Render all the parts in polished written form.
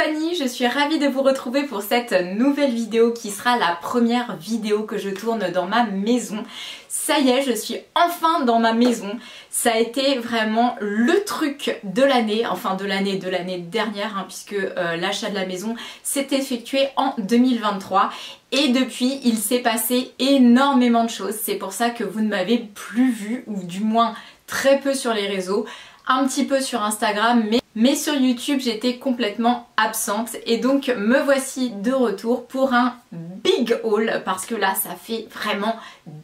compagnie, je suis ravie de vous retrouver pour cette nouvelle vidéo qui sera la première vidéo que je tourne dans ma maison. Ça y est, je suis enfin dans ma maison. Ça a été vraiment le truc de l'année, enfin de l'année dernière, hein, puisque l'achat de la maison s'est effectué en 2023. Et depuis, il s'est passé énormément de choses. C'est pour ça que vous ne m'avez plus vu, ou du moins très peu sur les réseaux, un petit peu sur Instagram, mais sur YouTube j'étais complètement absente. Et donc me voici de retour pour un big haul, parce que là ça fait vraiment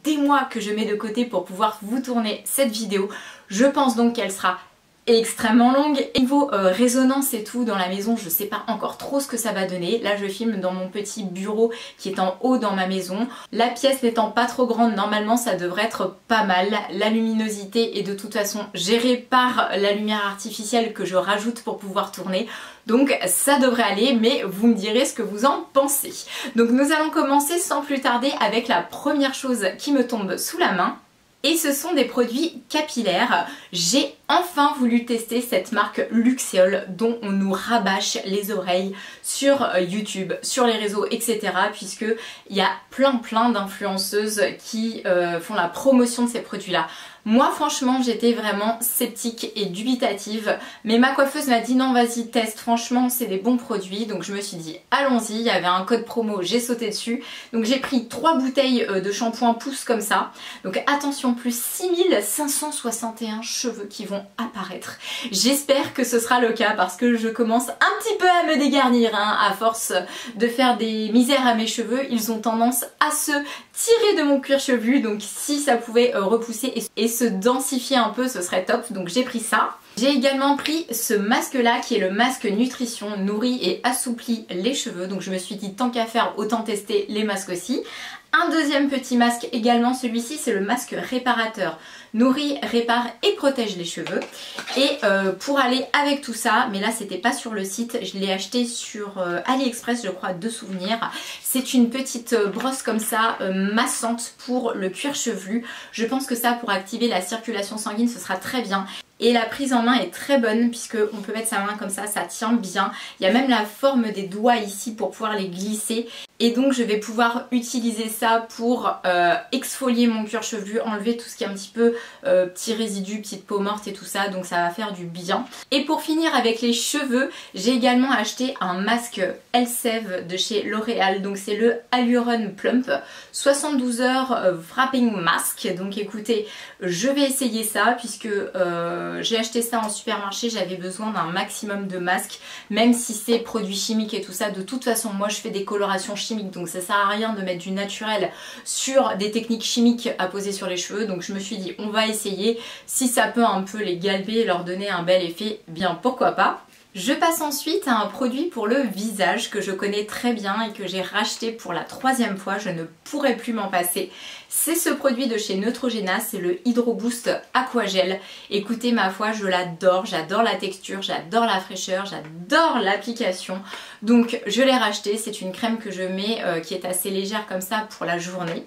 des mois que je mets de côté pour pouvoir vous tourner cette vidéo. Je pense donc qu'elle sera extrêmement longue. Niveau résonance et tout dans la maison, je sais pas encore trop ce que ça va donner. Là je filme dans mon petit bureau qui est en haut dans ma maison. La pièce n'étant pas trop grande, normalement ça devrait être pas mal. La luminosité est de toute façon gérée par la lumière artificielle que je rajoute pour pouvoir tourner. Donc ça devrait aller, mais vous me direz ce que vous en pensez. Donc nous allons commencer sans plus tarder avec la première chose qui me tombe sous la main. Et ce sont des produits capillaires. J'ai enfin voulu tester cette marque Luxéol dont on nous rabâche les oreilles sur YouTube, sur les réseaux, etc. Puisque il y a plein d'influenceuses qui font la promotion de ces produits-là. Moi franchement j'étais vraiment sceptique et dubitative, mais ma coiffeuse m'a dit non vas-y teste, franchement c'est des bons produits. Donc je me suis dit allons-y, il y avait un code promo, j'ai sauté dessus. Donc j'ai pris 3 bouteilles de shampoing pousse comme ça. Donc attention, plus 6561 cheveux qui vont apparaître. J'espère que ce sera le cas parce que je commence un petit peu à me dégarnir, hein. À force de faire des misères à mes cheveux, ils ont tendance à se tirer de mon cuir chevelu. Donc si ça pouvait repousser et se densifier un peu, ce serait top. Donc j'ai pris ça. J'ai également pris ce masque là qui est le masque nutrition, nourrit et assouplit les cheveux. Donc je me suis dit tant qu'à faire autant tester les masques aussi. Un deuxième petit masque également, celui-ci c'est le masque réparateur. Nourrit, répare et protège les cheveux. Et pour aller avec tout ça, mais là c'était pas sur le site, je l'ai acheté sur AliExpress je crois, de souvenir. C'est une petite brosse comme ça, massante pour le cuir chevelu. Je pense que ça pour activer la circulation sanguine ce sera très bien. Et la prise en main est très bonne puisque on peut mettre sa main comme ça tient bien. Il y a même la forme des doigts ici pour pouvoir les glisser. Et donc je vais pouvoir utiliser ça pour exfolier mon cuir chevelu, enlever tout ce qui est un petit peu petits résidus, petites peaux mortes et tout ça. Donc ça va faire du bien. Et pour finir avec les cheveux, j'ai également acheté un masque Elseve de chez L'Oréal. Donc c'est le Hyaluron Plump 72 heures Wrapping Mask. Donc écoutez, je vais essayer ça puisque j'ai acheté ça en supermarché. J'avais besoin d'un maximum de masques, même si c'est produits chimiques et tout ça. De toute façon moi je fais des colorations chimiques, donc ça sert à rien de mettre du naturel sur des techniques chimiques à poser sur les cheveux. Donc je me suis dit on va essayer, si ça peut un peu les galber et leur donner un bel effet, bien pourquoi pas. Je passe ensuite à un produit pour le visage que je connais très bien et que j'ai racheté pour la 3e fois, je ne pourrais plus m'en passer. C'est ce produit de chez Neutrogena, c'est le Hydro Boost Aquagel. Écoutez ma foi, je l'adore, j'adore la texture, j'adore la fraîcheur, j'adore l'application. Donc je l'ai racheté, c'est une crème que je mets qui est assez légère comme ça pour la journée.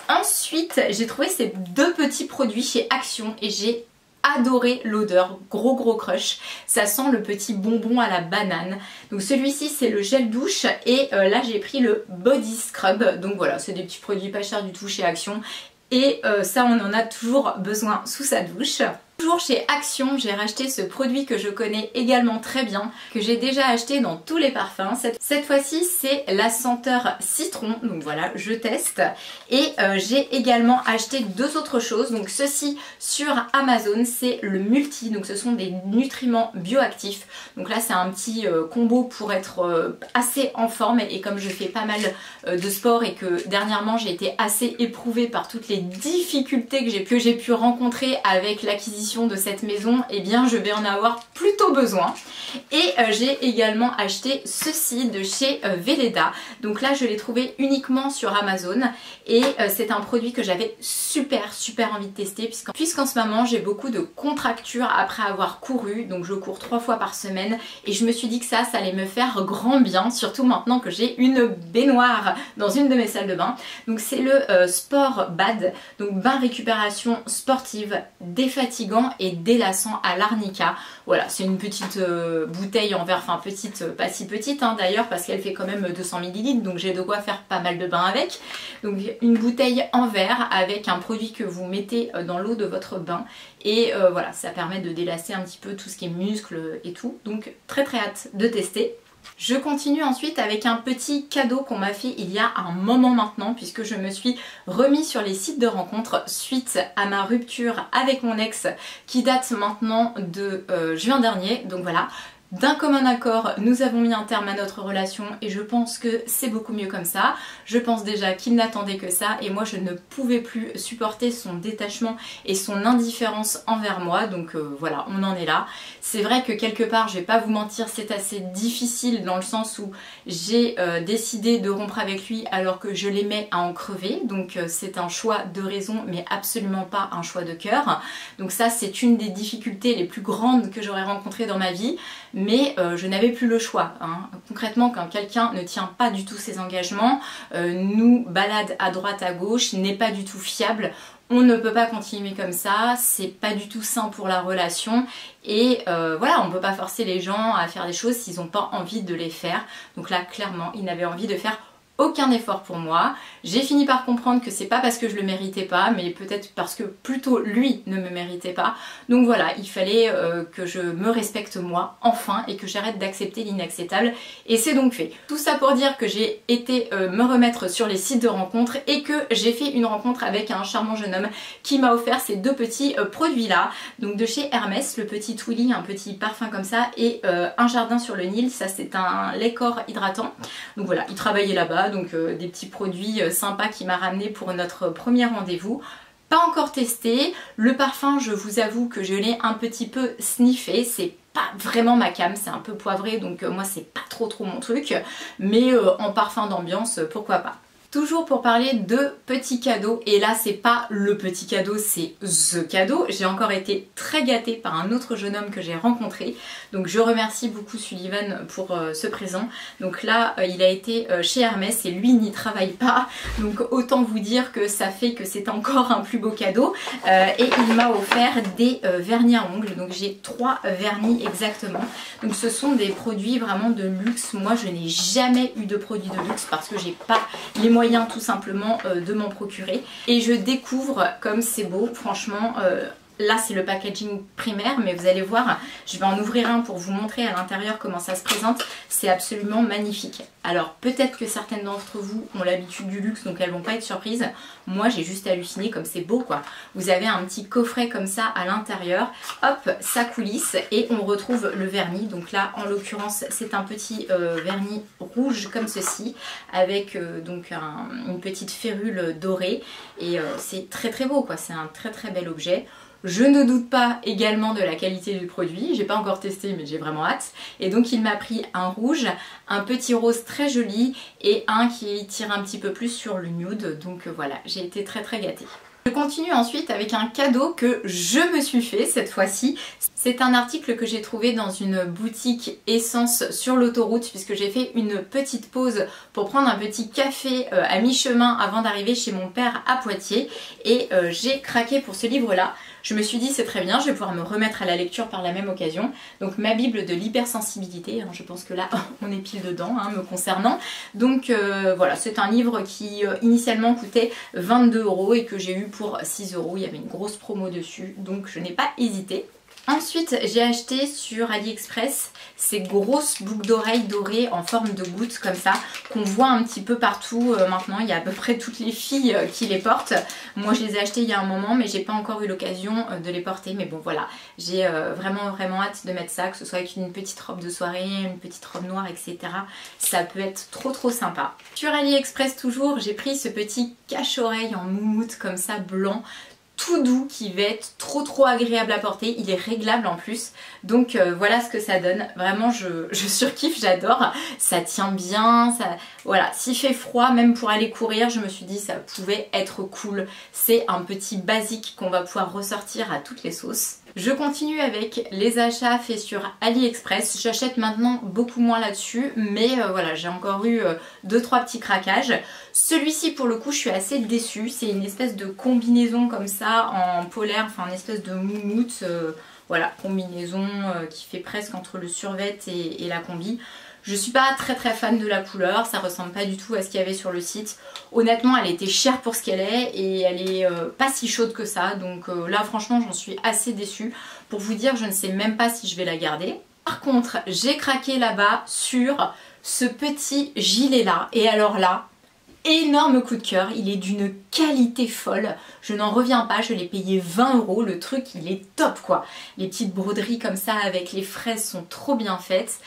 Ensuite j'ai trouvé ces 2 petits produits chez Action et j'ai adoré l'odeur, gros crush. Ça sent le petit bonbon à la banane. Donc celui-ci c'est le gel douche et là j'ai pris le body scrub. Donc voilà, c'est des petits produits pas chers du tout chez Action. Et ça on en a toujours besoin sous sa douche. Toujours chez Action, j'ai racheté ce produit que je connais également très bien, que j'ai déjà acheté dans tous les parfums. Cette fois-ci, c'est la senteur citron, donc voilà, je teste. Et j'ai également acheté 2 autres choses. Donc ceci sur Amazon, c'est le multi, donc ce sont des nutriments bioactifs. Donc là, c'est un petit combo pour être assez en forme. Et comme je fais pas mal de sport et que dernièrement, j'ai été assez éprouvée par toutes les difficultés que j'ai pu rencontrer avec l'acquisition de cette maison, et bien je vais en avoir plutôt besoin. Et j'ai également acheté ceci de chez Velleda. Donc là je l'ai trouvé uniquement sur Amazon et c'est un produit que j'avais super envie de tester puisqu'en ce moment j'ai beaucoup de contractures après avoir couru. Donc je cours 3 fois par semaine et je me suis dit que ça allait me faire grand bien, surtout maintenant que j'ai une baignoire dans une de mes salles de bain. Donc c'est le Sport Bad, donc bain récupération sportive défatigant fatigant et délassant à l'arnica. Voilà, c'est une petite bouteille en verre, enfin petite, pas si petite hein, d'ailleurs parce qu'elle fait quand même 200 ml, donc j'ai de quoi faire pas mal de bains avec. Donc une bouteille en verre avec un produit que vous mettez dans l'eau de votre bain et voilà, ça permet de délasser un petit peu tout ce qui est muscles et tout, donc très hâte de tester. Je continue ensuite avec un petit cadeau qu'on m'a fait il y a un moment maintenant puisque je me suis remis sur les sites de rencontres suite à ma rupture avec mon ex qui date maintenant de juin dernier. Donc voilà, d'un commun accord, nous avons mis un terme à notre relation et je pense que c'est beaucoup mieux comme ça. Je pense déjà qu'il n'attendait que ça et moi je ne pouvais plus supporter son détachement et son indifférence envers moi. Donc voilà, on en est là. C'est vrai que quelque part, je vais pas vous mentir, c'est assez difficile dans le sens où j'ai décidé de rompre avec lui alors que je l'aimais à en crever. Donc c'est un choix de raison mais absolument pas un choix de cœur. Donc ça c'est une des difficultés les plus grandes que j'aurais rencontrées dans ma vie. Mais je n'avais plus le choix. Hein. Concrètement, quand quelqu'un ne tient pas du tout ses engagements, nous balade à droite à gauche, n'est pas du tout fiable, on ne peut pas continuer comme ça, c'est pas du tout sain pour la relation et voilà, on ne peut pas forcer les gens à faire des choses s'ils n'ont pas envie de les faire. Donc là, clairement, il n'avait envie de faire aucun effort pour moi. J'ai fini par comprendre que c'est pas parce que je le méritais pas, mais peut-être parce que plutôt lui ne me méritait pas. Donc voilà, il fallait que je me respecte moi, enfin, et que j'arrête d'accepter l'inacceptable. Et c'est donc fait. Tout ça pour dire que j'ai été me remettre sur les sites de rencontres et que j'ai fait une rencontre avec un charmant jeune homme qui m'a offert ces deux petits produits là. Donc de chez Hermès, le petit Twilly, un petit parfum comme ça, et un jardin sur le Nil, ça c'est un lait corps hydratant. Donc voilà, il travaillait là-bas. Donc des petits produits sympas qu'il m'a ramené pour notre premier rendez-vous. Pas encore testé. Le parfum, je vous avoue que je l'ai un petit peu sniffé. C'est pas vraiment ma came, c'est un peu poivré, donc moi c'est pas trop mon truc. Mais en parfum d'ambiance, pourquoi pas. Toujours pour parler de petits cadeaux, et là c'est pas le petit cadeau, c'est THE cadeau. J'ai encore été très gâtée par un autre jeune homme que j'ai rencontré, donc je remercie beaucoup Sullivan pour ce présent. Donc là il a été chez Hermès et lui n'y travaille pas, donc autant vous dire que ça fait que c'est encore un plus beau cadeau. Et il m'a offert des vernis à ongles, donc j'ai 3 vernis exactement. Donc ce sont des produits vraiment de luxe. Moi je n'ai jamais eu de produits de luxe parce que j'ai pas les moyens tout simplement de m'en procurer et je découvre comme c'est beau, franchement. Là c'est le packaging primaire, mais vous allez voir, je vais en ouvrir un pour vous montrer à l'intérieur comment ça se présente. C'est absolument magnifique. Alors peut-être que certaines d'entre vous ont l'habitude du luxe, donc elles vont pas être surprises. Moi j'ai juste halluciné comme c'est beau quoi. Vous avez un petit coffret comme ça à l'intérieur, hop, ça coulisse et on retrouve le vernis. Donc là en l'occurrence c'est un petit vernis rouge comme ceci, avec donc une petite férule dorée et c'est très beau quoi, c'est un très bel objet. Je ne doute pas également de la qualité du produit, j'ai pas encore testé mais j'ai vraiment hâte. Et donc il m'a pris un rouge, un petit rose très joli et un qui tire un petit peu plus sur le nude. Donc voilà, j'ai été très gâtée. Je continue ensuite avec un cadeau que je me suis fait cette fois-ci. C'est un article que j'ai trouvé dans une boutique essence sur l'autoroute puisque j'ai fait une petite pause pour prendre un petit café à mi-chemin avant d'arriver chez mon père à Poitiers et j'ai craqué pour ce livre-là. Je me suis dit c'est très bien, je vais pouvoir me remettre à la lecture par la même occasion. Donc ma bible de l'hypersensibilité, hein, je pense que là on est pile dedans hein, me concernant. Donc voilà, c'est un livre qui initialement coûtait 22 € et que j'ai eu pour 6 €. Il y avait une grosse promo dessus, donc je n'ai pas hésité. Ensuite j'ai acheté sur AliExpress ces grosses boucles d'oreilles dorées en forme de gouttes comme ça qu'on voit un petit peu partout maintenant. Il y a à peu près toutes les filles qui les portent. Moi je les ai achetées il y a un moment mais j'ai pas encore eu l'occasion de les porter. Mais bon voilà, j'ai vraiment hâte de mettre ça, que ce soit avec une petite robe de soirée, une petite robe noire, etc. Ça peut être trop sympa. Sur AliExpress toujours, j'ai pris ce petit cache-oreille en moumoute comme ça blanc, tout doux, qui va être trop agréable à porter. Il est réglable en plus, donc voilà ce que ça donne. Vraiment je surkiffe, j'adore, ça tient bien, ça... voilà, s'il fait froid même pour aller courir, je me suis dit ça pouvait être cool. C'est un petit basique qu'on va pouvoir ressortir à toutes les sauces. Je continue avec les achats faits sur AliExpress. J'achète maintenant beaucoup moins là-dessus, mais voilà, j'ai encore eu 2-3 petits craquages. Celui-ci pour le coup je suis assez déçue, c'est une espèce de combinaison comme ça en polaire, enfin une espèce de moumoute, voilà, combinaison qui fait presque entre le survêt et la combi. Je suis pas très fan de la couleur, ça ressemble pas du tout à ce qu'il y avait sur le site. Honnêtement elle était chère pour ce qu'elle est et elle est pas si chaude que ça, donc là franchement j'en suis assez déçue. Pour vous dire, je ne sais même pas si je vais la garder. Par contre j'ai craqué là-bas sur ce petit gilet là, et alors là, énorme coup de cœur, il est d'une qualité folle, je n'en reviens pas, je l'ai payé 20 €, le truc il est top quoi. Les petites broderies comme ça avec les fraises sont trop bien faites.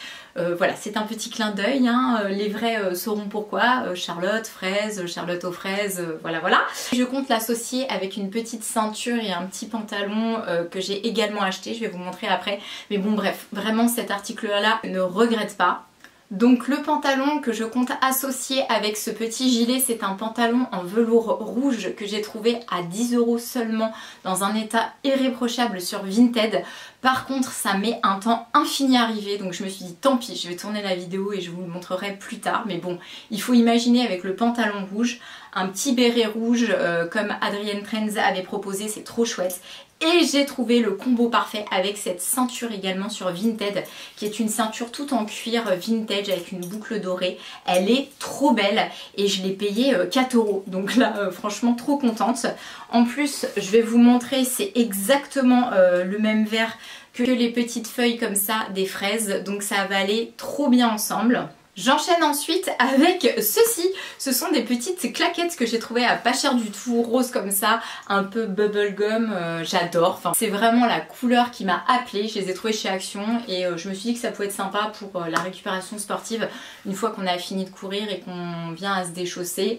Voilà, c'est un petit clin d'œil, hein. Les vrais sauront pourquoi. Charlotte, fraise, Charlotte aux fraises, voilà voilà. Je compte l'associer avec une petite ceinture et un petit pantalon que j'ai également acheté, je vais vous montrer après. Mais bon bref, vraiment cet article-là ne regrette pas. Donc le pantalon que je compte associer avec ce petit gilet, c'est un pantalon en velours rouge que j'ai trouvé à 10 € seulement dans un état irréprochable sur Vinted. Par contre ça met un temps infini à arriver, donc je me suis dit tant pis, je vais tourner la vidéo et je vous le montrerai plus tard. Mais bon, il faut imaginer avec le pantalon rouge, un petit béret rouge comme Adrienne Trends avait proposé, c'est trop chouette. Et j'ai trouvé le combo parfait avec cette ceinture également sur Vinted, qui est une ceinture toute en cuir vintage avec une boucle dorée. Elle est trop belle et je l'ai payée 4 €. Donc là, franchement, trop contente. En plus, je vais vous montrer, c'est exactement le même vert que les petites feuilles comme ça des fraises. Donc ça va aller trop bien ensemble. J'enchaîne ensuite avec ceci, ce sont des petites claquettes que j'ai trouvées à pas cher du tout, rose comme ça, un peu bubblegum, j'adore. Enfin, c'est vraiment la couleur qui m'a appelée, je les ai trouvées chez Action et je me suis dit que ça pouvait être sympa pour la récupération sportive une fois qu'on a fini de courir et qu'on vient à se déchausser.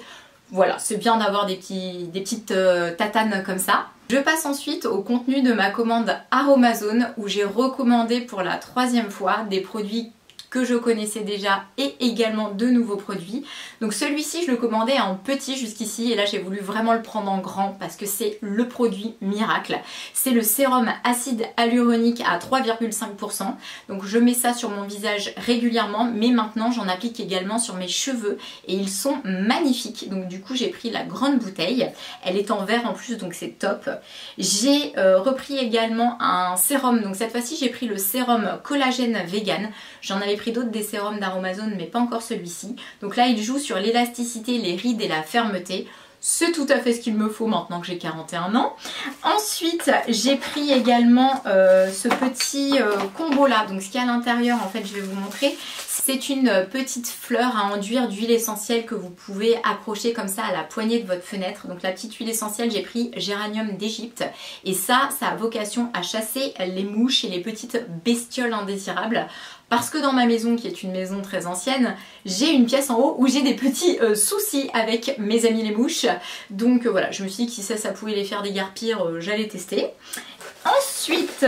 Voilà, c'est bien d'avoir des petites tatanes comme ça. Je passe ensuite au contenu de ma commande Aromazone où j'ai recommandé pour la 3e fois des produits que je connaissais déjà et également de nouveaux produits. Donc celui-ci je le commandais en petit jusqu'ici et là j'ai voulu vraiment le prendre en grand parce que c'est le produit miracle. C'est le sérum acide hyaluronique à 3,5%. Donc je mets ça sur mon visage régulièrement, mais maintenant j'en applique également sur mes cheveux et ils sont magnifiques. Donc du coup j'ai pris la grande bouteille, elle est en verre en plus donc c'est top. J'ai repris également un sérum, donc cette fois-ci j'ai pris le sérum collagène vegan. J'en avais pris d'autres des sérums d'Aromazone mais pas encore celui-ci. Donc là il joue sur l'élasticité, les rides et la fermeté. C'est tout à fait ce qu'il me faut maintenant que j'ai 41 ans. Ensuite j'ai pris également ce petit combo là. Donc ce qu'il y a à l'intérieur en fait je vais vous montrer. C'est une petite fleur à enduire d'huile essentielle que vous pouvez accrocher comme ça à la poignée de votre fenêtre. Donc la petite huile essentielle, j'ai pris Géranium d'Égypte. Et ça a vocation à chasser les mouches et les petites bestioles indésirables. Parce que dans ma maison, qui est une maison très ancienne, j'ai une pièce en haut où j'ai des petits soucis avec mes amis les mouches. Donc voilà, je me suis dit que si ça pouvait les faire déguerpir, j'allais tester. Ensuite,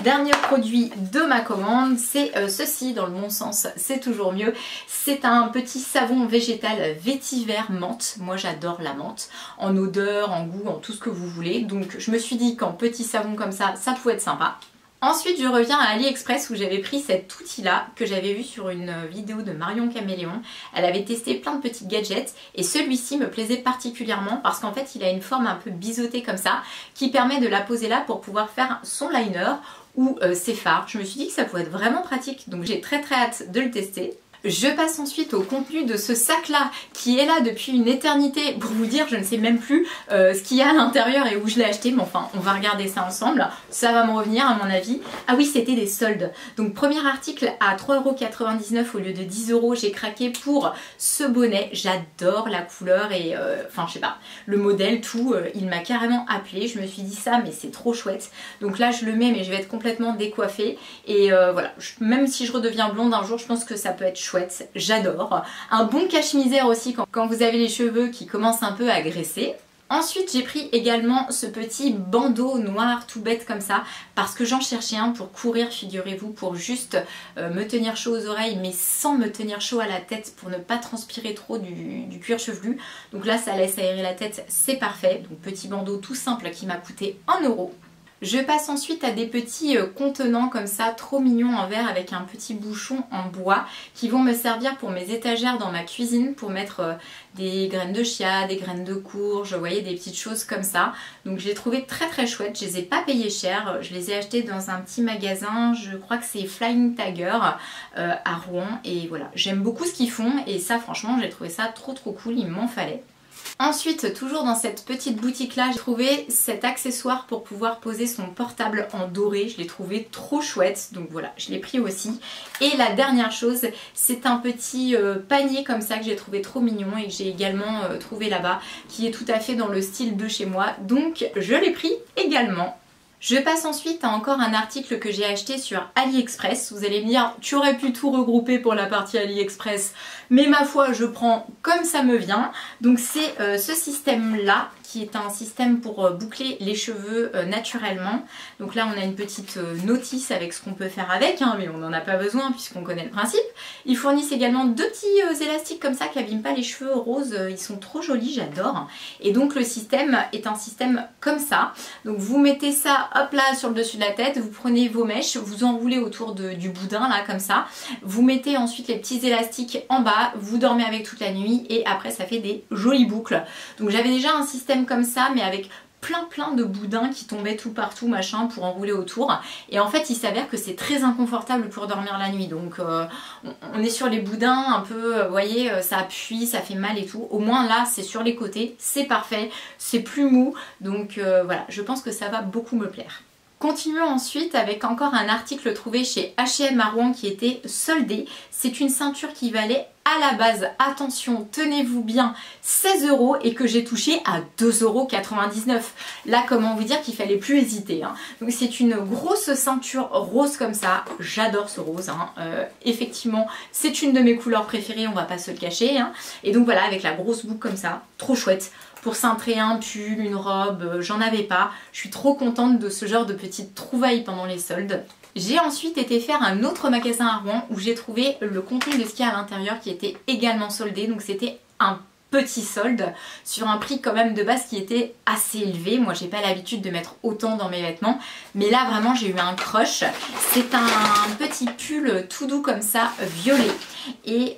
dernier produit de ma commande, c'est ceci, dans le bon sens, c'est toujours mieux. C'est un petit savon végétal vétiver menthe. Moi j'adore la menthe, en odeur, en goût, en tout ce que vous voulez. Donc je me suis dit qu'en petit savon comme ça pouvait être sympa. Ensuite je reviens à AliExpress où j'avais pris cet outil là que j'avais vu sur une vidéo de Marion Caméléon. Elle avait testé plein de petits gadgets et celui-ci me plaisait particulièrement parce qu'en fait il a une forme un peu biseautée comme ça qui permet de la poser là pour pouvoir faire son liner ou ses fards. Je me suis dit que ça pouvait être vraiment pratique donc j'ai très hâte de le tester. Je passe ensuite au contenu de ce sac là qui est là depuis une éternité. Pour vous dire, je ne sais même plus ce qu'il y a à l'intérieur et où je l'ai acheté, mais enfin on va regarder ça ensemble, ça va me revenir à mon avis. Ah oui, c'était des soldes. Donc premier article à 3,99 € au lieu de 10 €, j'ai craqué pour ce bonnet. J'adore la couleur et enfin je sais pas, le modèle, tout, il m'a carrément appelé. Je me suis dit ça mais c'est trop chouette. Donc là je le mets mais je vais être complètement décoiffée et voilà, même si je redeviens blonde un jour, je pense que ça peut être chouette. J'adore. Un bon cache-misère aussi quand vous avez les cheveux qui commencent un peu à graisser. Ensuite j'ai pris également ce petit bandeau noir tout bête comme ça parce que j'en cherchais un pour courir, figurez-vous, pour juste me tenir chaud aux oreilles mais sans me tenir chaud à la tête pour ne pas transpirer trop du cuir chevelu. Donc là ça laisse aérer la tête, c'est parfait. Donc petit bandeau tout simple qui m'a coûté 1 €. Je passe ensuite à des petits contenants comme ça, trop mignons en verre avec un petit bouchon en bois qui vont me servir pour mes étagères dans ma cuisine pour mettre des graines de chia, des graines de courge, vous voyez, des petites choses comme ça. Donc je les ai trouvées très très chouettes, je les ai pas payées cher, je les ai achetées dans un petit magasin, je crois que c'est Flying Tiger à Rouen et voilà, j'aime beaucoup ce qu'ils font et ça franchement j'ai trouvé ça trop cool, il m'en fallait. Ensuite, toujours dans cette petite boutique là, j'ai trouvé cet accessoire pour pouvoir poser son portable en doré. Je l'ai trouvé trop chouette, donc voilà, je l'ai pris aussi. Et la dernière chose, c'est un petit panier comme ça que j'ai trouvé trop mignon et que j'ai également trouvé là-bas, qui est tout à fait dans le style de chez moi, donc je l'ai pris également. Je passe ensuite à encore un article que j'ai acheté sur AliExpress. Vous allez me dire, tu aurais pu tout regrouper pour la partie AliExpress, mais ma foi, je prends comme ça me vient. Donc c'est ce système-là, qui est un système pour boucler les cheveux naturellement. Donc là, on a une petite notice avec ce qu'on peut faire avec, hein, mais on n'en a pas besoin puisqu'on connaît le principe. Ils fournissent également deux petits élastiques comme ça qui n'abîment pas les cheveux roses. Ils sont trop jolis, j'adore. Et donc le système est un système comme ça. Donc vous mettez ça hop là sur le dessus de la tête, vous prenez vos mèches, vous enroulez autour du boudin là comme ça, vous mettez ensuite les petits élastiques en bas, vous dormez avec toute la nuit et après ça fait des jolies boucles. Donc j'avais déjà un système comme ça mais avec plein de boudins qui tombaient tout partout machin pour enrouler autour et en fait il s'avère que c'est très inconfortable pour dormir la nuit, donc on est sur les boudins un peu, vous voyez, ça appuie, ça fait mal et tout. Au moins là c'est sur les côtés, c'est parfait, c'est plus mou, donc voilà, je pense que ça va beaucoup me plaire. Continuons ensuite avec encore un article trouvé chez H&M à Rouen qui était soldé. C'est une ceinture qui valait à la base, attention, tenez-vous bien, 16 € et que j'ai touché à 2,99 €. Là, comment vous dire qu'il fallait plus hésiter, hein. Donc c'est une grosse ceinture rose comme ça, j'adore ce rose, hein. Effectivement, c'est une de mes couleurs préférées, on va pas se le cacher, hein. Et donc voilà, avec la grosse boucle comme ça, trop chouette. Pour cintrer un pull, une robe, j'en avais pas. Je suis trop contente de ce genre de petites trouvailles pendant les soldes. J'ai ensuite été faire un autre magasin à Rouen où j'ai trouvé le contenu de ce qu'il y a à l'intérieur qui était également soldé. Donc c'était un petit solde sur un prix quand même de base qui était assez élevé. Moi j'ai pas l'habitude de mettre autant dans mes vêtements, mais là vraiment j'ai eu un crush. C'est un petit pull tout doux comme ça, violet, et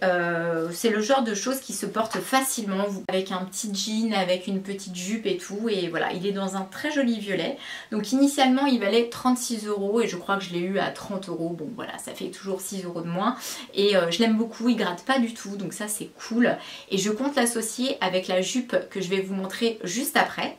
c'est le genre de choses qui se porte facilement avec un petit jean, avec une petite jupe et tout, et voilà, il est dans un très joli violet. Donc initialement il valait 36 € et je crois que je l'ai eu à 30 €. Bon voilà, ça fait toujours 6 € de moins et je l'aime beaucoup, il gratte pas du tout, donc ça c'est cool et je compte l'associer avec la jupe que je vais vous montrer juste après.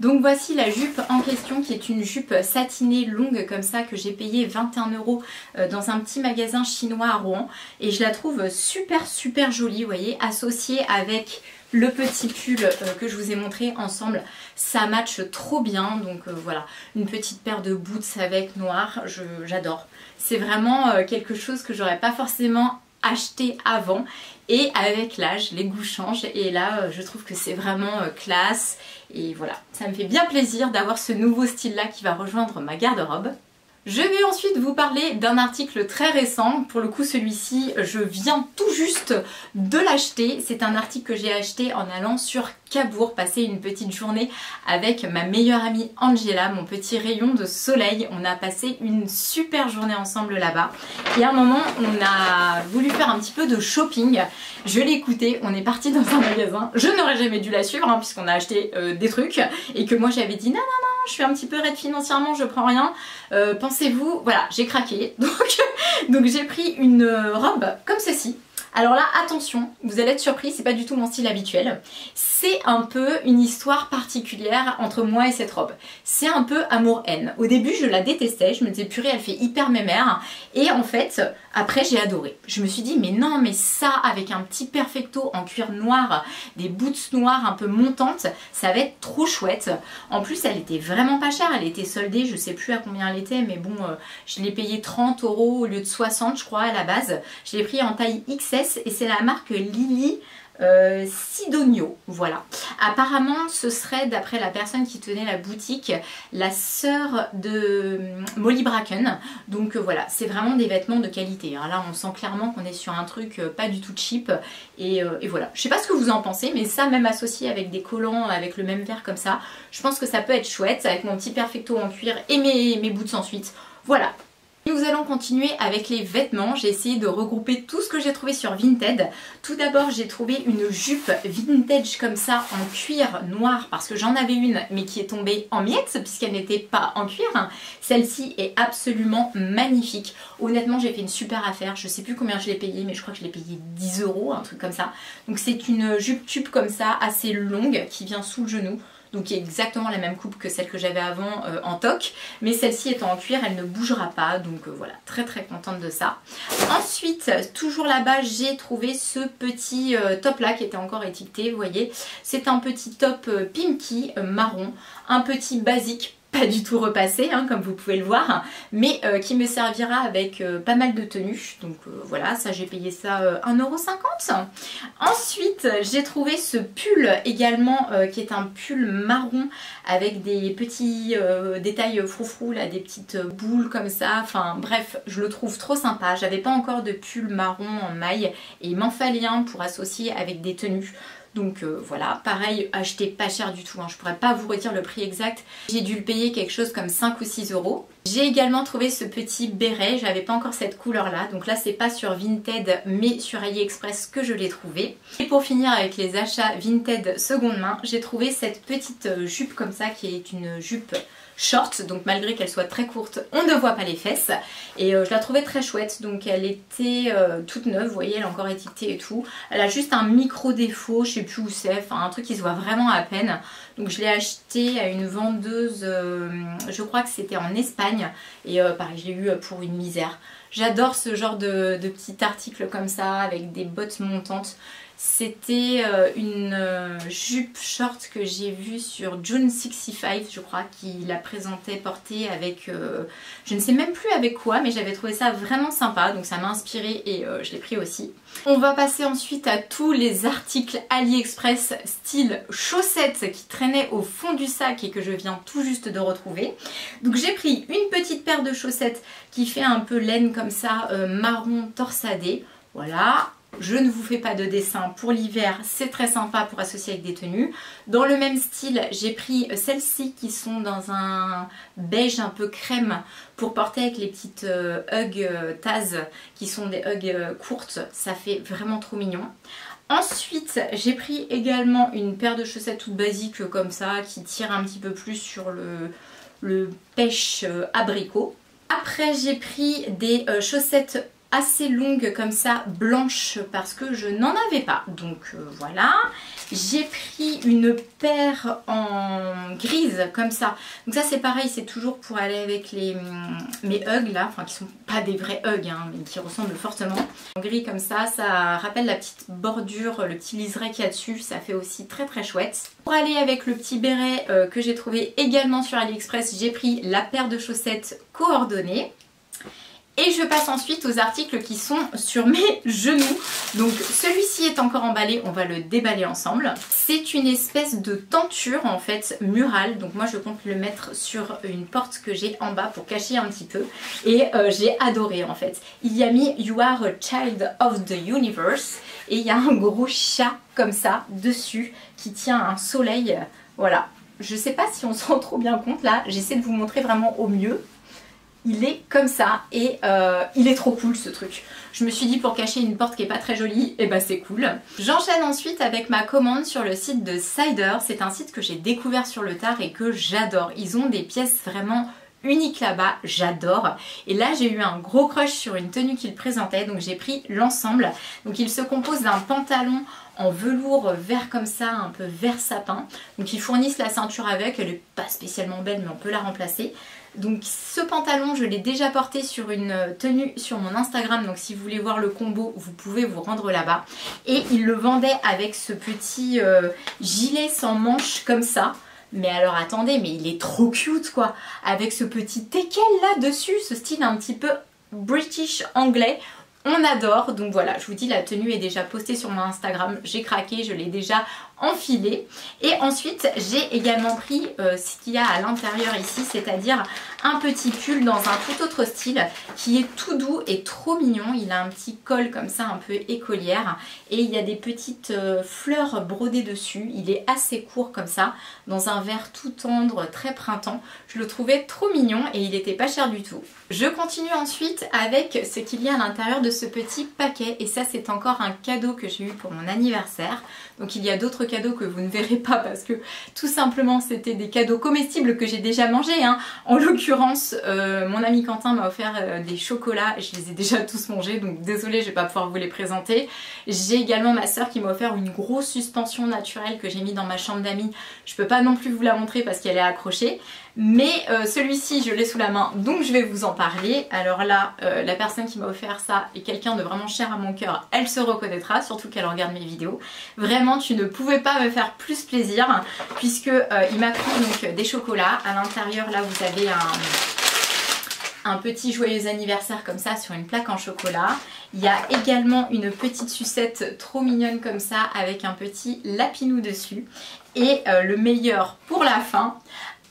Donc voici la jupe en question qui est une jupe satinée longue comme ça que j'ai payé 21 € dans un petit magasin chinois à Rouen et je la trouve super jolie, vous voyez, associée avec le petit pull que je vous ai montré ensemble, ça matche trop bien. Donc voilà, une petite paire de boots avec noir, j'adore. C'est vraiment quelque chose que j'aurais pas forcément acheté avant et avec l'âge les goûts changent et là je trouve que c'est vraiment classe et voilà, ça me fait bien plaisir d'avoir ce nouveau style là qui va rejoindre ma garde-robe. Je vais ensuite vous parler d'un article très récent. Pour le coup celui-ci je viens tout juste de l'acheter. C'est un article que j'ai acheté en allant sur Cabourg, passer une petite journée avec ma meilleure amie Angela, mon petit rayon de soleil. On a passé une super journée ensemble là-bas et à un moment on a voulu faire un petit peu de shopping. Je l'ai écouté, on est parti dans un magasin. Je n'aurais jamais dû la suivre hein, puisqu'on a acheté des trucs et que moi j'avais dit non, je suis un petit peu raide financièrement, je prends rien. Pensez-vous, voilà, j'ai craqué. Donc j'ai pris une robe comme ceci. Alors là, attention, vous allez être surpris, c'est pas du tout mon style habituel. C'est un peu une histoire particulière entre moi et cette robe. C'est un peu amour-haine. Au début, je la détestais, je me disais purée, elle fait hyper mémère. Et en fait, après, j'ai adoré. Je me suis dit, mais non, mais ça, avec un petit perfecto en cuir noir, des boots noirs un peu montantes, ça va être trop chouette. En plus, elle était vraiment pas chère, elle était soldée, je sais plus à combien elle était, mais bon, je l'ai payé 30 € au lieu de 60, je crois, à la base. Je l'ai pris en taille XS et c'est la marque Lily Sidonio, voilà. Apparemment ce serait, d'après la personne qui tenait la boutique, la sœur de Molly Bracken. Donc voilà, c'est vraiment des vêtements de qualité, hein. Là on sent clairement qu'on est sur un truc pas du tout cheap. Et voilà, je sais pas ce que vous en pensez, mais ça, même associé avec des collants avec le même verre comme ça, je pense que ça peut être chouette avec mon petit perfecto en cuir et mes boots ensuite. Voilà. Nous allons continuer avec les vêtements. J'ai essayé de regrouper tout ce que j'ai trouvé sur Vinted. Tout d'abord, j'ai trouvé une jupe vintage comme ça en cuir noir parce que j'en avais une mais qui est tombée en miettes puisqu'elle n'était pas en cuir. Celle-ci est absolument magnifique. Honnêtement, j'ai fait une super affaire. Je sais plus combien je l'ai payé, mais je crois que je l'ai payé 10 €, un truc comme ça. Donc c'est une jupe tube comme ça, assez longue, qui vient sous le genou. Donc qui est exactement la même coupe que celle que j'avais avant en toque, mais celle-ci étant en cuir, elle ne bougera pas, donc voilà, très très contente de ça. Ensuite, toujours là-bas, j'ai trouvé ce petit top là qui était encore étiqueté, vous voyez, c'est un petit top pinky marron, un petit basique, pas du tout repassé hein, comme vous pouvez le voir, mais qui me servira avec pas mal de tenues. Donc voilà, ça j'ai payé ça 1,50 €. Ensuite j'ai trouvé ce pull également qui est un pull marron avec des petits détails froufrou là, des petites boules comme ça. Enfin bref, je le trouve trop sympa. J'avais pas encore de pull marron en maille et il m'en fallait un pour associer avec des tenues. Donc voilà, pareil, acheté pas cher du tout, hein. Je pourrais pas vous redire le prix exact. J'ai dû le payer quelque chose comme 5 ou 6 €. J'ai également trouvé ce petit béret, j'avais pas encore cette couleur là, donc là c'est pas sur Vinted mais sur AliExpress que je l'ai trouvé. Et pour finir avec les achats Vinted seconde main, j'ai trouvé cette petite jupe comme ça qui est une jupe short, donc malgré qu'elle soit très courte, on ne voit pas les fesses. Et je la trouvais très chouette, donc elle était toute neuve, vous voyez, elle est encore étiquetée et tout. Elle a juste un micro défaut, je sais plus où c'est, enfin un truc qui se voit vraiment à peine. Donc je l'ai achetée à une vendeuse, je crois que c'était en Espagne, et pareil, je l'ai eu pour une misère. J'adore ce genre de petit article comme ça, avec des bottes montantes. C'était une jupe short que j'ai vue sur June65, je crois, qui la présentait portée avec, je ne sais même plus avec quoi, mais j'avais trouvé ça vraiment sympa, donc ça m'a inspirée et je l'ai pris aussi. On va passer ensuite à tous les articles AliExpress style chaussettes qui traînaient au fond du sac et que je viens tout juste de retrouver. Donc j'ai pris une petite paire de chaussettes qui fait un peu laine comme ça, marron torsadé, voilà. Je ne vous fais pas de dessin pour l'hiver, c'est très sympa pour associer avec des tenues. Dans le même style, j'ai pris celles-ci qui sont dans un beige un peu crème pour porter avec les petites hugs Taz qui sont des hugs courtes. Ça fait vraiment trop mignon. Ensuite, j'ai pris également une paire de chaussettes toutes basiques comme ça qui tire un petit peu plus sur le pêche abricot. Après, j'ai pris des chaussettes assez longue comme ça, blanche, parce que je n'en avais pas. Donc voilà. J'ai pris une paire en grise comme ça. Donc ça c'est pareil, c'est toujours pour aller avec mes hugs là, enfin qui sont pas des vrais hugs hein, mais qui ressemblent fortement. En gris comme ça rappelle la petite bordure, le petit liseré qu'il y a dessus, ça fait aussi très très chouette. Pour aller avec le petit béret que j'ai trouvé également sur AliExpress, j'ai pris la paire de chaussettes coordonnées. Et je passe ensuite aux articles qui sont sur mes genoux. Donc celui-ci est encore emballé, on va le déballer ensemble. C'est une espèce de tenture en fait murale. Donc moi je compte le mettre sur une porte que j'ai en bas pour cacher un petit peu. Et j'ai adoré en fait. Il y a mis You are a child of the universe. Et il y a un gros chat comme ça dessus qui tient un soleil. Voilà. Je sais pas si on se rend trop bien compte là. J'essaie de vous montrer vraiment au mieux. Il est comme ça et il est trop cool ce truc. Je me suis dit pour cacher une porte qui est pas très jolie, et bah c'est cool. J'enchaîne ensuite avec ma commande sur le site de Cider. C'est un site que j'ai découvert sur le tard et que j'adore. Ils ont des pièces vraiment uniques là-bas, j'adore. Et là j'ai eu un gros crush sur une tenue qu'ils présentaient, donc j'ai pris l'ensemble. Donc il se compose d'un pantalon en velours vert comme ça, un peu vert sapin. Donc ils fournissent la ceinture avec, elle est pas spécialement belle mais on peut la remplacer. Donc ce pantalon je l'ai déjà porté sur une tenue sur mon Instagram, donc si vous voulez voir le combo vous pouvez vous rendre là-bas. Et ils le vendaient avec ce petit gilet sans manches comme ça. Mais alors attendez, mais il est trop cute quoi, avec ce petit teckel là dessus, ce style un petit peu British anglais. on adore. Donc voilà, je vous dis, la tenue est déjà postée sur mon Instagram, j'ai craqué, je l'ai déjà enfilée. Et ensuite j'ai également pris ce qu'il y a à l'intérieur ici, c'est-à-dire un petit pull dans un tout autre style qui est tout doux et trop mignon. Il a un petit col comme ça un peu écolière et il y a des petites fleurs brodées dessus. Il est assez court comme ça, dans un vert tout tendre, très printemps. Je le trouvais trop mignon et il n'était pas cher du tout. Je continue ensuite avec ce qu'il y a à l'intérieur de ce petit paquet, et ça c'est encore un cadeau que j'ai eu pour mon anniversaire. Donc il y a d'autres cadeaux que vous ne verrez pas parce que tout simplement c'était des cadeaux comestibles que j'ai déjà mangés, hein. En l'occurrence mon ami Quentin m'a offert des chocolats et je les ai déjà tous mangés, donc désolée, je vais pas pouvoir vous les présenter. J'ai également ma soeur qui m'a offert une grosse suspension naturelle que j'ai mis dans ma chambre d'amis. Je peux pas non plus vous la montrer parce qu'elle est accrochée, mais celui-ci je l'ai sous la main, donc je vais vous en parler. Alors là la personne qui m'a offert ça est quelqu'un de vraiment cher à mon cœur, elle se reconnaîtra, surtout qu'elle regarde mes vidéos. Vraiment tu ne pouvais pas me faire plus plaisir, puisque il m'a pris donc des chocolats. À l'intérieur là vous avez un petit joyeux anniversaire comme ça sur une plaque en chocolat. Il y a également une petite sucette trop mignonne comme ça avec un petit lapinou dessus. Et le meilleur pour la fin,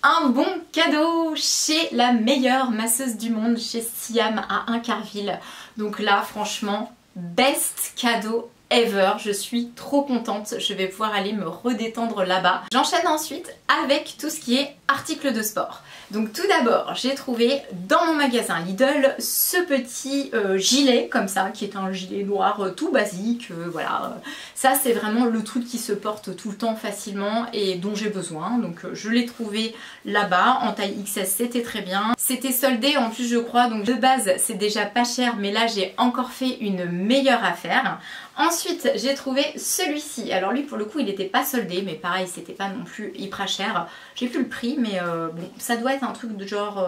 un bon cadeau chez la meilleure masseuse du monde, chez Siam à Incarville. Donc là franchement, best cadeau ever, je suis trop contente, je vais pouvoir aller me redétendre là-bas. J'enchaîne ensuite avec tout ce qui est articles de sport. Donc tout d'abord, j'ai trouvé dans mon magasin Lidl ce petit gilet comme ça, qui est un gilet noir tout basique, voilà. Ça c'est vraiment le truc qui se porte tout le temps facilement et dont j'ai besoin. Donc je l'ai trouvé là-bas en taille XS, c'était très bien. C'était soldé en plus je crois, donc de base c'est déjà pas cher, mais là j'ai encore fait une meilleure affaire. Ensuite j'ai trouvé celui-ci, alors lui pour le coup il n'était pas soldé, mais pareil c'était pas non plus hyper cher. J'ai plus le prix, mais bon, ça doit être un truc de genre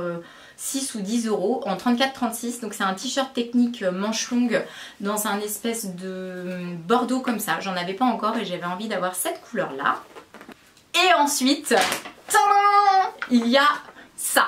6 ou 10 euros en 34,36. Donc c'est un t-shirt technique manche longue dans un espèce de bordeaux comme ça. J'en avais pas encore et j'avais envie d'avoir cette couleur là. Et ensuite, tadam, il y a ça.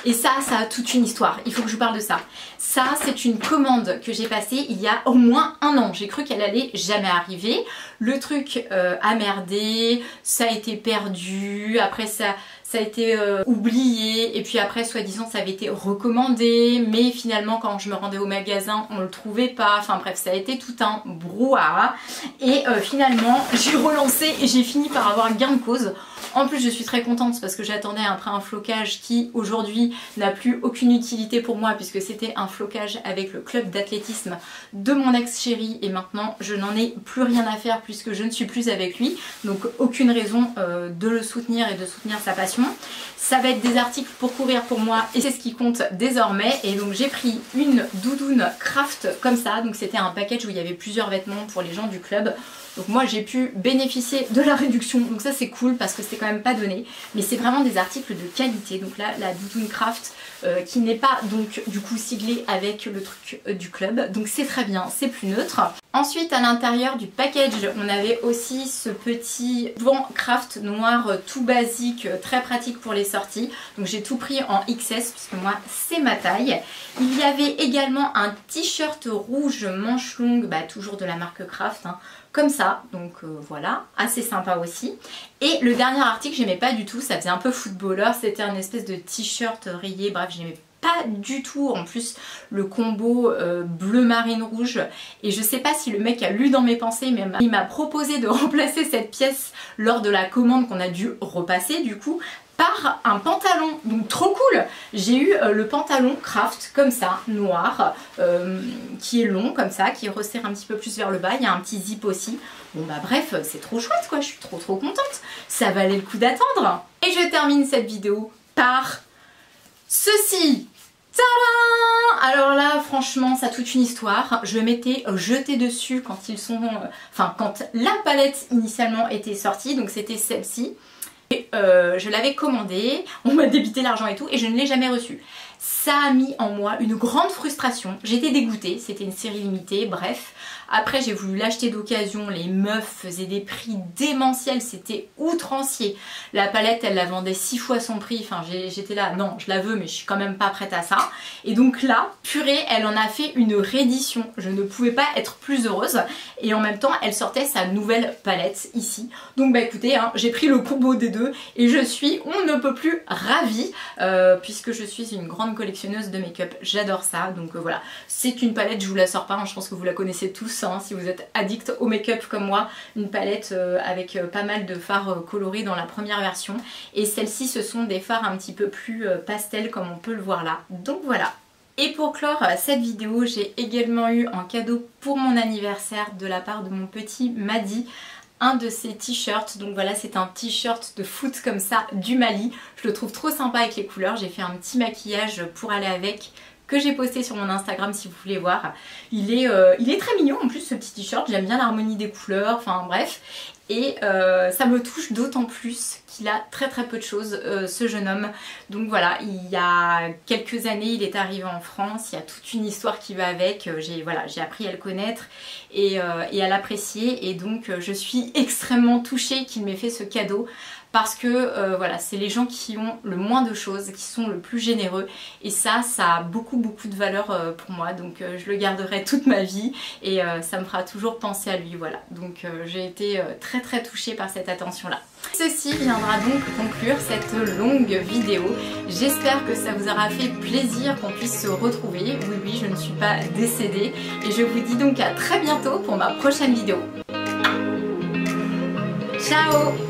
Et ça a toute une histoire, il faut que je vous parle de ça. Ça, c'est une commande que j'ai passée il y a au moins un an. J'ai cru qu'elle allait jamais arriver. Le truc a merdé, ça a été perdu, après ça a été oublié, et puis après soi-disant ça avait été recommandé, mais finalement quand je me rendais au magasin on le trouvait pas. Enfin bref, ça a été tout un brouhaha. Et finalement j'ai relancé et j'ai fini par avoir gain de cause. En plus je suis très contente parce que j'attendais après un flocage qui aujourd'hui n'a plus aucune utilité pour moi, puisque c'était un flocage avec le club d'athlétisme de mon ex-chéri et maintenant je n'en ai plus rien à faire puisque je ne suis plus avec lui. Donc aucune raison de le soutenir et de soutenir sa passion. Ça va être des articles pour courir pour moi et c'est ce qui compte désormais. Et donc j'ai pris une doudoune craft comme ça. Donc c'était un package où il y avait plusieurs vêtements pour les gens du club. Donc moi j'ai pu bénéficier de la réduction, donc ça c'est cool parce que c'était quand même pas donné, mais c'est vraiment des articles de qualité. Donc là la doudoune craft qui n'est pas donc du coup siglée avec le truc du club, donc c'est très bien, c'est plus neutre. Ensuite à l'intérieur du package on avait aussi ce petit banc craft noir tout basique, très pratique pour les sorties. Donc j'ai tout pris en XS puisque moi c'est ma taille. Il y avait également un t-shirt rouge manche longue, bah, toujours de la marque Craft, hein, comme ça, donc voilà, assez sympa aussi. Et le dernier article j'aimais pas du tout, ça faisait un peu footballeur, c'était un espèce de t-shirt rayé, bref j'aimais pas du tout. En plus le combo bleu marine rouge, et je sais pas si le mec a lu dans mes pensées, mais il m'a proposé de remplacer cette pièce lors de la commande qu'on a dû repasser du coup par un pantalon, donc trop cool. J'ai eu le pantalon Craft comme ça, noir, qui est long comme ça, qui resserre un petit peu plus vers le bas, il y a un petit zip aussi. Bon bah bref, c'est trop chouette quoi, je suis trop contente, ça valait le coup d'attendre. Et je termine cette vidéo par ceci. Tadam! Alors là franchement ça a toute une histoire. Je m'étais jetée dessus quand ils sont, quand la palette initialement était sortie, donc c'était celle-ci. Et je l'avais commandée, on m'a débité l'argent et tout et je ne l'ai jamais reçue. Ça a mis en moi une grande frustration. J'étais dégoûtée, c'était une série limitée, bref. Après j'ai voulu l'acheter d'occasion, les meufs faisaient des prix démentiels, c'était outrancier. La palette elle la vendait 6 fois son prix, enfin j'étais là, non je la veux mais je suis quand même pas prête à ça. Et donc là, purée, elle en a fait une réédition, je ne pouvais pas être plus heureuse. Et en même temps elle sortait sa nouvelle palette ici. Donc bah écoutez, hein, j'ai pris le combo des deux et je suis, on ne peut plus ravie, puisque je suis une grande collectionneuse de make-up, j'adore ça. Donc voilà, c'est une palette, je vous la sors pas, hein, je pense que vous la connaissez tous. Si vous êtes addict au make-up comme moi, une palette avec pas mal de fards colorés dans la première version, et celle-ci ce sont des fards un petit peu plus pastel comme on peut le voir là. Donc voilà. Et pour clore cette vidéo, j'ai également eu en cadeau pour mon anniversaire de la part de mon petit Madi un de ces t-shirts. Donc voilà, c'est un t-shirt de foot comme ça du Mali, je le trouve trop sympa avec les couleurs. J'ai fait un petit maquillage pour aller avec, que j'ai posté sur mon Instagram si vous voulez voir. Il est très mignon en plus ce petit t-shirt, j'aime bien l'harmonie des couleurs, enfin bref. Et ça me touche d'autant plus qu'il a très peu de choses, ce jeune homme. Donc voilà, il y a quelques années il est arrivé en France, il y a toute une histoire qui va avec. J'ai appris à le connaître et à l'apprécier, et donc je suis extrêmement touchée qu'il m'ait fait ce cadeau. Parce que voilà, c'est les gens qui ont le moins de choses, qui sont le plus généreux, et ça a beaucoup de valeur pour moi, donc je le garderai toute ma vie et ça me fera toujours penser à lui, voilà. Donc j'ai été très touchée par cette attention là. Ceci viendra donc conclure cette longue vidéo. J'espère que ça vous aura fait plaisir qu'on puisse se retrouver. Oui, je ne suis pas décédée, et je vous dis donc à très bientôt pour ma prochaine vidéo. Ciao!